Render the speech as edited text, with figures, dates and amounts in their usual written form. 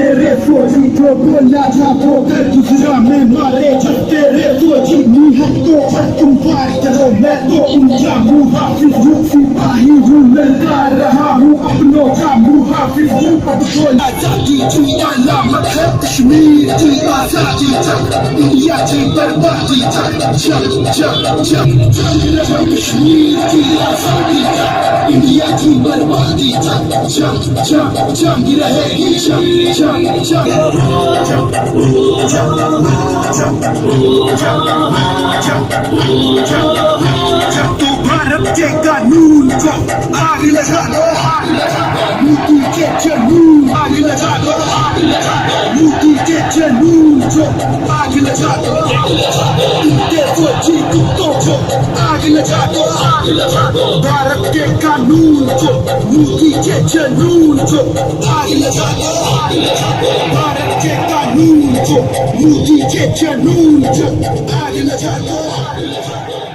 तेरे फौजी जो बोला था वो कर गुजरा मैं मारे जब तेरे फौजी नहीं है तो तुम फायर करो मैं तो उनका मुहाफिज हूँ सिपाही हूँ लड़का रहा हूँ अपनों का मुहाफिज हूँ अब तो आजादी की अलामत है कश्मीर की आजादी तक इंडिया की बर्बादी तक जब कश्मीर की आजादी तक इंडिया की बर्बादी तक जंग रहेगी तो भारत के कानून को आग लगा दो मोदी के जुनून आग लगा दो मोदी के जुनून को आग लगा दो इनके फौजी कुत्तों को आग लगा दो भारत के कानून को मोदी के जुनून को आग लगा दो भारत के कानून को मोदी के जुनून को आग लगा दो